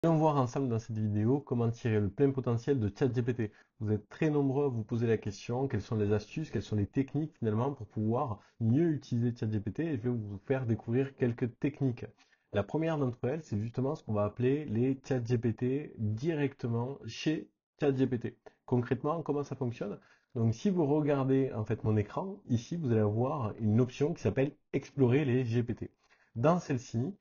Allons voir ensemble dans cette vidéo comment tirer le plein potentiel de ChatGPT. Vous êtes très nombreux à vous poser la question, quelles sont les astuces, quelles sont les techniques finalement pour pouvoir mieux utiliser ChatGPT et je vais vous faire découvrir quelques techniques. La première d'entre elles, c'est justement ce qu'on va appeler les ChatGPT directement chez ChatGPT. Concrètement, comment ça fonctionne? Donc si vous regardez en fait mon écran, ici vous allez avoir une option qui s'appelle Explorer les GPT. Dans celle-ci,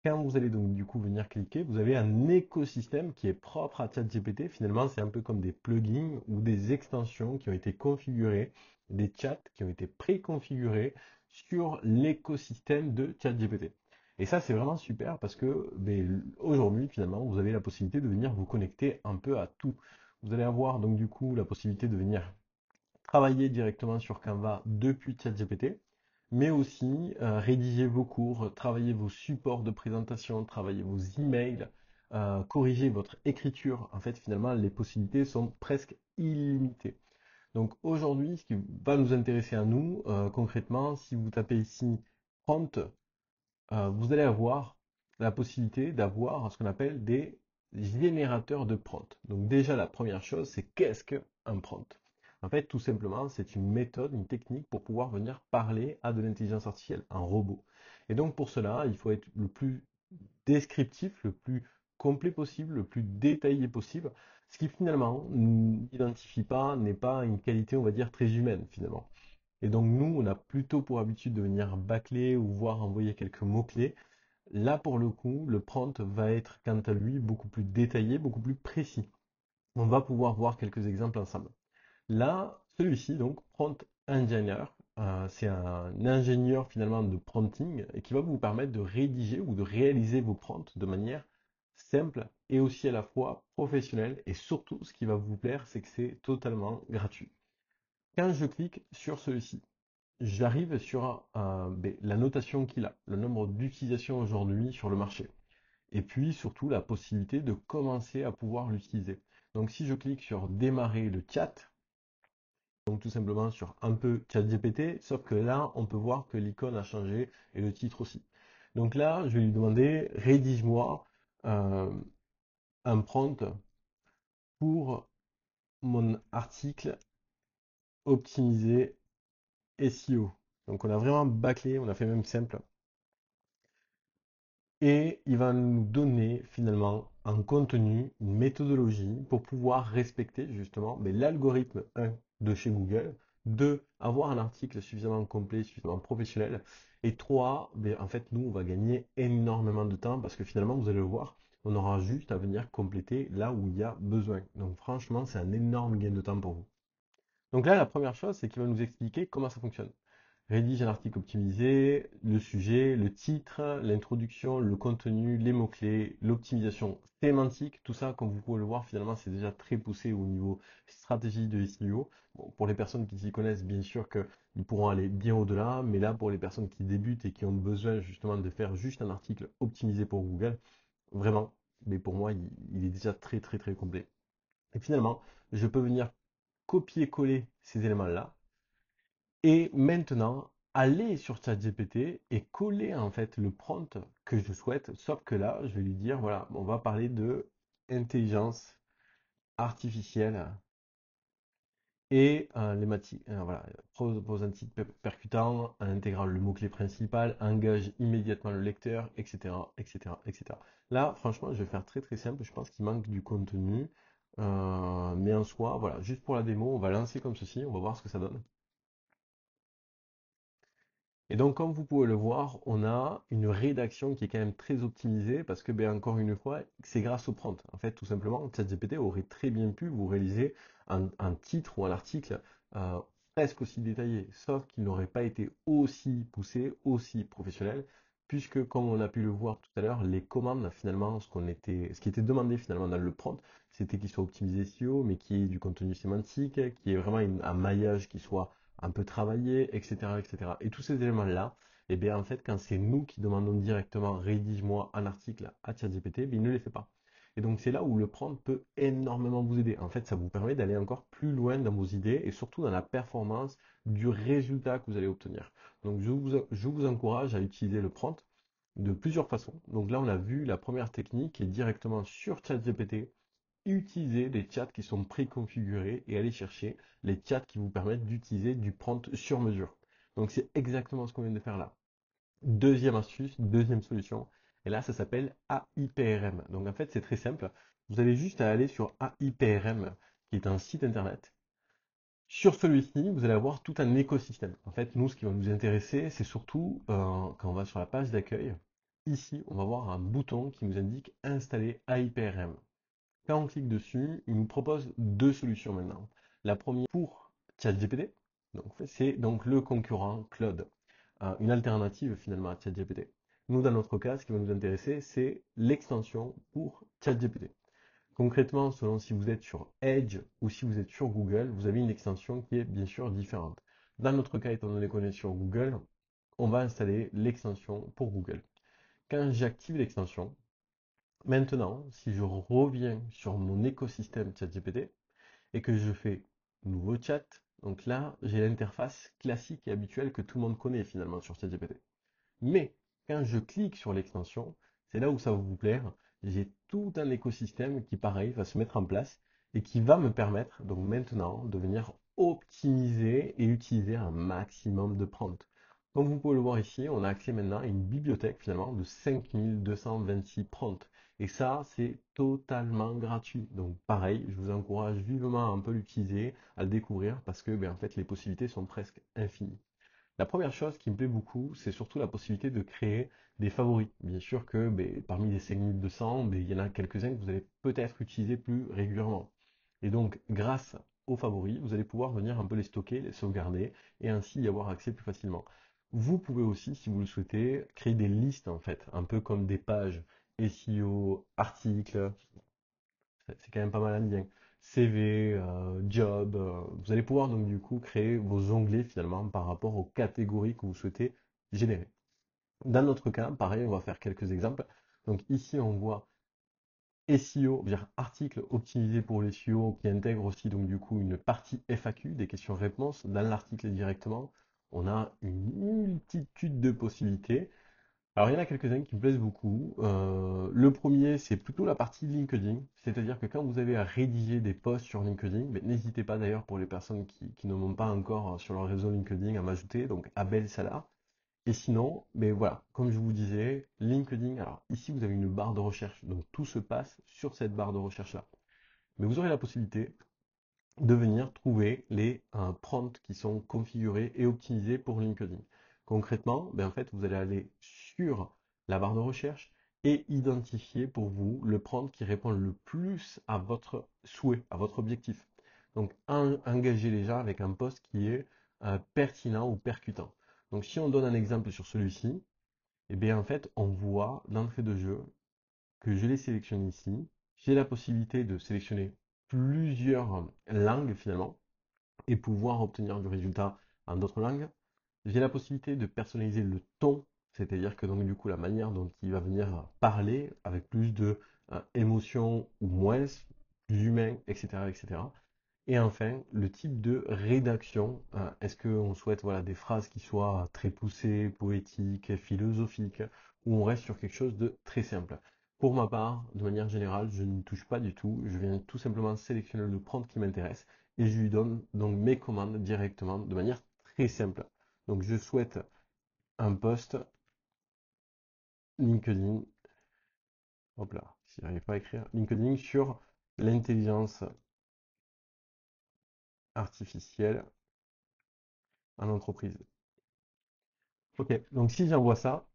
quand vous allez donc du coup venir cliquer, vous avez un écosystème qui est propre à ChatGPT. Finalement, c'est un peu comme des plugins ou des extensions qui ont été configurées, des chats qui ont été préconfigurés sur l'écosystème de ChatGPT. Et ça, c'est vraiment super parce que aujourd'hui, finalement, vous avez la possibilité de venir vous connecter un peu à tout. Vous allez avoir donc du coup la possibilité de venir travailler directement sur Canva depuis ChatGPT, mais aussi rédiger vos cours, travailler vos supports de présentation, travailler vos emails, corriger votre écriture. En fait, finalement, les possibilités sont presque illimitées. Donc aujourd'hui, ce qui va nous intéresser à nous, concrètement, si vous tapez ici prompt, vous allez avoir la possibilité d'avoir ce qu'on appelle des générateurs de prompt. Donc déjà, la première chose, c'est qu'est-ce qu'un prompt? En fait, tout simplement, c'est une méthode, une technique pour pouvoir venir parler à de l'intelligence artificielle, un robot. Et donc pour cela, il faut être le plus descriptif, le plus complet possible, le plus détaillé possible, ce qui finalement n'identifie pas, n'est pas une qualité, on va dire, très humaine finalement. Et donc nous, on a plutôt pour habitude de venir bâcler ou voir envoyer quelques mots-clés. Là, pour le coup, le prompt va être, quant à lui, beaucoup plus détaillé, beaucoup plus précis. On va pouvoir voir quelques exemples ensemble. Là, celui-ci, donc, Prompt Engineer, c'est un ingénieur finalement de prompting et qui va vous permettre de rédiger ou de réaliser vos prompts de manière simple et aussi à la fois professionnelle. Et surtout, ce qui va vous plaire, c'est que c'est totalement gratuit. Quand je clique sur celui-ci, j'arrive sur la notation qu'il a, le nombre d'utilisations aujourd'hui sur le marché. Et puis surtout la possibilité de commencer à pouvoir l'utiliser. Donc si je clique sur démarrer le chat, donc tout simplement sur un peu ChatGPT, sauf que là on peut voir que l'icône a changé et le titre aussi. Donc là je vais lui demander rédige-moi euh, un prompt pour mon article optimisé SEO. Donc on a vraiment bâclé, on a fait même simple. Et il va nous donner finalement un contenu, une méthodologie pour pouvoir respecter justement l'algorithme 1 de chez Google, 2, avoir un article suffisamment complet, suffisamment professionnel, et 3, en fait nous on va gagner énormément de temps parce que finalement vous allez le voir, on aura juste à venir compléter là où il y a besoin. Donc franchement c'est un énorme gain de temps pour vous. Donc là la première chose c'est qu'il va nous expliquer comment ça fonctionne. Rédige un article optimisé, le sujet, le titre, l'introduction, le contenu, les mots-clés, l'optimisation sémantique, tout ça, comme vous pouvez le voir, finalement, c'est déjà très poussé au niveau stratégie de SEO. Bon, pour les personnes qui s'y connaissent, bien sûr qu'ils pourront aller bien au-delà, mais là, pour les personnes qui débutent et qui ont besoin justement de faire juste un article optimisé pour Google, vraiment, mais pour moi, il est déjà très, très, très complet. Et finalement, je peux venir copier-coller ces éléments-là et maintenant, aller sur ChatGPT et coller en fait le prompt que je souhaite, sauf que là, je vais lui dire, voilà, on va parler de intelligence artificielle et voilà, propose un titre percutant, intégrant le mot-clé principal, engage immédiatement le lecteur, etc., etc., etc. Là, franchement, je vais faire très très simple, je pense qu'il manque du contenu, mais en soi, voilà, juste pour la démo, on va lancer comme ceci, on va voir ce que ça donne. Et donc, comme vous pouvez le voir, on a une rédaction qui est quand même très optimisée parce que, encore une fois, c'est grâce au prompt. En fait, tout simplement, ChatGPT aurait très bien pu vous réaliser un titre ou un article euh, presque aussi détaillé, sauf qu'il n'aurait pas été aussi poussé, aussi professionnel, puisque, comme on a pu le voir tout à l'heure, les commandes, finalement, ce qui était demandé finalement dans le prompt, c'était qu'il soit optimisé SEO, mais qu'il y ait du contenu sémantique, qu'il y ait vraiment un maillage qui soit un peu travailler, etc., etc. Et cetera. Et tous ces éléments-là, eh bien, en fait, quand c'est nous qui demandons directement rédige-moi un article à ChatGPT, il ne les fait pas. Et donc, c'est là où le prompt peut énormément vous aider. En fait, ça vous permet d'aller encore plus loin dans vos idées et surtout dans la performance du résultat que vous allez obtenir. Donc, je vous encourage à utiliser le prompt. de plusieurs façons. Donc là, on a vu la première technique qui est directement sur ChatGPT, utiliser des chats qui sont préconfigurés et aller chercher les chats qui vous permettent d'utiliser du prompt sur mesure. Donc c'est exactement ce qu'on vient de faire là. Deuxième astuce, deuxième solution, et là ça s'appelle AIPRM. Donc en fait c'est très simple, vous avez juste à aller sur AIPRM, qui est un site internet. Sur celui-ci, vous allez avoir tout un écosystème. En fait, nous, ce qui va nous intéresser, c'est surtout quand on va sur la page d'accueil. Ici, on va voir un bouton qui nous indique installer AIPRM. Quand on clique dessus, il nous propose deux solutions maintenant. La première pour ChatGPT, donc c'est donc le concurrent Claude, une alternative finalement à ChatGPT. Nous, dans notre cas, ce qui va nous intéresser, c'est l'extension pour ChatGPT. Concrètement, selon si vous êtes sur Edge ou si vous êtes sur Google, vous avez une extension qui est bien sûr différente. Dans notre cas, étant donné qu'on est sur Google, on va installer l'extension pour Google. Quand j'active l'extension, maintenant, si je reviens sur mon écosystème ChatGPT et que je fais nouveau chat, donc là, j'ai l'interface classique et habituelle que tout le monde connaît finalement sur ChatGPT. Mais quand je clique sur l'extension, c'est là où ça va vous plaire. J'ai tout un écosystème qui, pareil, va se mettre en place et qui va me permettre, donc maintenant, de venir optimiser et utiliser un maximum de prompts. Comme vous pouvez le voir ici, on a accès maintenant à une bibliothèque finalement de 5226 prompts. Et ça, c'est totalement gratuit. Donc pareil, je vous encourage vivement à un peu l'utiliser, à le découvrir parce que en fait, les possibilités sont presque infinies. La première chose qui me plaît beaucoup, c'est surtout la possibilité de créer des favoris. Bien sûr que parmi les 5200, il y en a quelques-uns que vous allez peut-être utiliser plus régulièrement. Et donc, grâce aux favoris, vous allez pouvoir venir un peu les stocker, les sauvegarder et ainsi y avoir accès plus facilement. Vous pouvez aussi, si vous le souhaitez, créer des listes en fait, un peu comme des pages SEO, articles, c'est quand même pas mal en lien. CV, job, vous allez pouvoir donc du coup créer vos onglets finalement par rapport aux catégories que vous souhaitez générer. Dans notre cas, pareil, on va faire quelques exemples. Donc ici, on voit SEO, dire article optimisé pour les SEO qui intègre aussi donc du coup une partie FAQ, des questions-réponses. Dans l'article directement, on a une multitude de possibilités. Alors, il y en a quelques-uns qui me plaisent beaucoup. Le premier, c'est plutôt la partie LinkedIn. C'est-à-dire que quand vous avez à rédiger des posts sur LinkedIn, n'hésitez pas d'ailleurs pour les personnes qui ne m'ont pas encore sur leur réseau LinkedIn à m'ajouter, donc Abel Salah. Et sinon, voilà, comme je vous disais, LinkedIn, alors ici vous avez une barre de recherche, donc tout se passe sur cette barre de recherche-là. Mais vous aurez la possibilité de venir trouver les prompts qui sont configurés et optimisés pour LinkedIn. Concrètement, en fait, vous allez aller sur la barre de recherche et identifier pour vous le prompt qui répond le plus à votre souhait, à votre objectif. Donc, engagez les gens avec un post qui est pertinent ou percutant. Donc, si on donne un exemple sur celui-ci, eh bien, en fait, on voit d'entrée de jeu que je les sélectionne ici. J'ai la possibilité de sélectionner plusieurs langues finalement et pouvoir obtenir du résultat en d'autres langues. J'ai la possibilité de personnaliser le ton, c'est-à-dire que donc du coup la manière dont il va venir parler avec plus de émotion ou moins, plus humain, etc., etc. Et enfin, le type de rédaction. Est-ce qu'on souhaite voilà, des phrases qui soient très poussées, poétiques, philosophiques, ou on reste sur quelque chose de très simple? Pour ma part, de manière générale, je ne touche pas du tout. Je viens tout simplement sélectionner le prompt qui m'intéresse et je lui donne donc mes commandes directement de manière très simple. Donc je souhaite un post LinkedIn, hop là, si j'arrive pas à écrire, LinkedIn sur l'intelligence artificielle en entreprise. Ok, donc si j'envoie ça,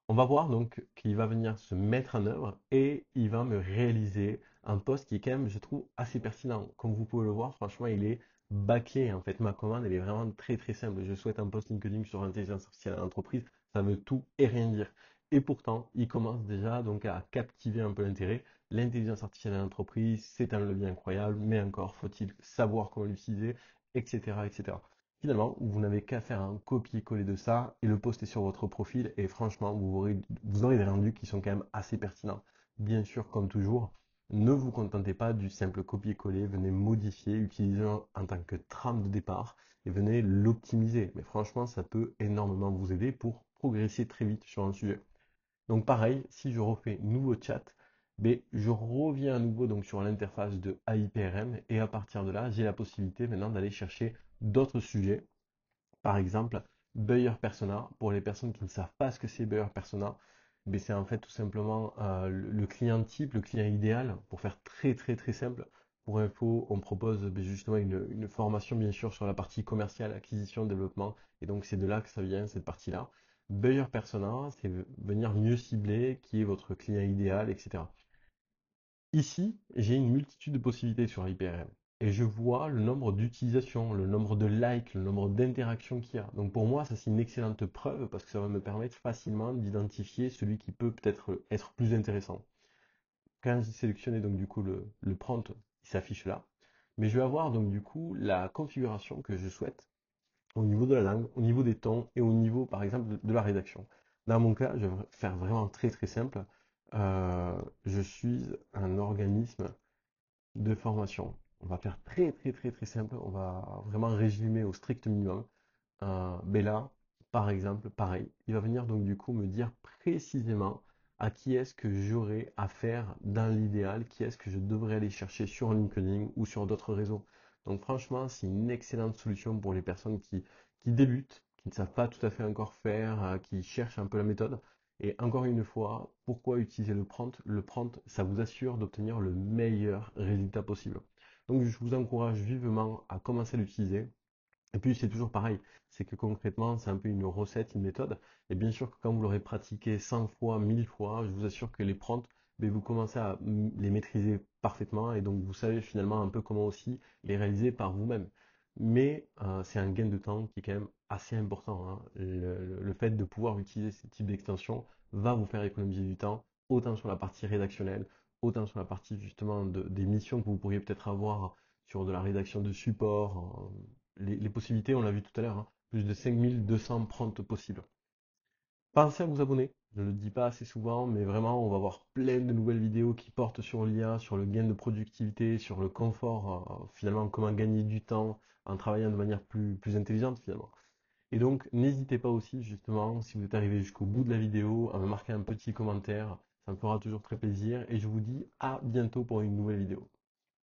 on va voir donc qu'il va venir se mettre en œuvre et il va me réaliser un post qui est quand même, je trouve, assez pertinent. Comme vous pouvez le voir, franchement, il est bâclé. En fait, ma commande, elle est vraiment très très simple. Je souhaite un post LinkedIn sur l'intelligence artificielle à l'entreprise. Ça veut tout et rien dire. Et pourtant, il commence déjà donc à captiver un peu l'intérêt. L'intelligence artificielle à l'entreprise, c'est un levier incroyable, mais encore faut-il savoir comment l'utiliser, etc., etc. Finalement, vous n'avez qu'à faire un copier-coller de ça et le poster sur votre profil et franchement, vous aurez des rendus qui sont quand même assez pertinents. Bien sûr, comme toujours, ne vous contentez pas du simple copier-coller, venez modifier, utilisez-le en tant que trame de départ et venez l'optimiser. Mais franchement, ça peut énormément vous aider pour progresser très vite sur un sujet. Donc pareil, si je refais nouveau chat, ben, je reviens à nouveau donc sur l'interface de AIPRM et à partir de là, j'ai la possibilité maintenant d'aller chercher d'autres sujets. Par exemple, Buyer Persona. Pour les personnes qui ne savent pas ce que c'est Buyer Persona, ben, c'est en fait tout simplement le client type, le client idéal. Pour faire très très très simple, pour info, on propose ben, justement une formation bien sûr sur la partie commerciale, acquisition, développement. Et donc c'est de là que ça vient, cette partie-là. Buyer Persona, c'est venir mieux cibler qui est votre client idéal, etc. Ici, j'ai une multitude de possibilités sur IPRM et je vois le nombre d'utilisations, le nombre de likes, le nombre d'interactions qu'il y a. Donc pour moi, ça c'est une excellente preuve parce que ça va me permettre facilement d'identifier celui qui peut peut-être être plus intéressant. Quand j'ai sélectionné donc du coup le prompt, il s'affiche là, mais je vais avoir donc du coup la configuration que je souhaite au niveau de la langue, au niveau des tons et au niveau par exemple de la rédaction. Dans mon cas, je vais faire vraiment très très simple. Euh, je suis un organisme de formation. On va faire très très très très simple. On va vraiment résumer au strict minimum. Bella, par exemple, pareil. Il va venir donc du coup me dire précisément à qui est-ce que j'aurai affaire dans l'idéal, qui est-ce que je devrais aller chercher sur LinkedIn ou sur d'autres réseaux. Donc franchement, c'est une excellente solution pour les personnes qui débutent, qui ne savent pas tout à fait encore faire, qui cherchent un peu la méthode. Et encore une fois, pourquoi utiliser le prompt? Le prompt, ça vous assure d'obtenir le meilleur résultat possible. Donc je vous encourage vivement à commencer à l'utiliser. Et puis c'est toujours pareil, c'est que concrètement c'est un peu une recette, une méthode. Et bien sûr que quand vous l'aurez pratiqué 100 fois, 1000 fois, je vous assure que les prompts, ben, vous commencez à les maîtriser parfaitement et donc vous savez finalement un peu comment aussi les réaliser par vous-même. Mais c'est un gain de temps qui est quand même assez important, hein. Le fait de pouvoir utiliser ce type d'extension va vous faire économiser du temps, autant sur la partie rédactionnelle, autant sur la partie justement des missions que vous pourriez peut-être avoir sur de la rédaction de support, les possibilités, on l'a vu tout à l'heure, hein, plus de 5200 prompts possibles. Pensez à vous abonner, je ne le dis pas assez souvent, mais vraiment, on va voir plein de nouvelles vidéos qui portent sur l'IA, sur le gain de productivité, sur le confort, finalement, comment gagner du temps en travaillant de manière plus intelligente, finalement. Et donc, n'hésitez pas aussi, justement, si vous êtes arrivé jusqu'au bout de la vidéo, à me marquer un petit commentaire, ça me fera toujours très plaisir, et je vous dis à bientôt pour une nouvelle vidéo.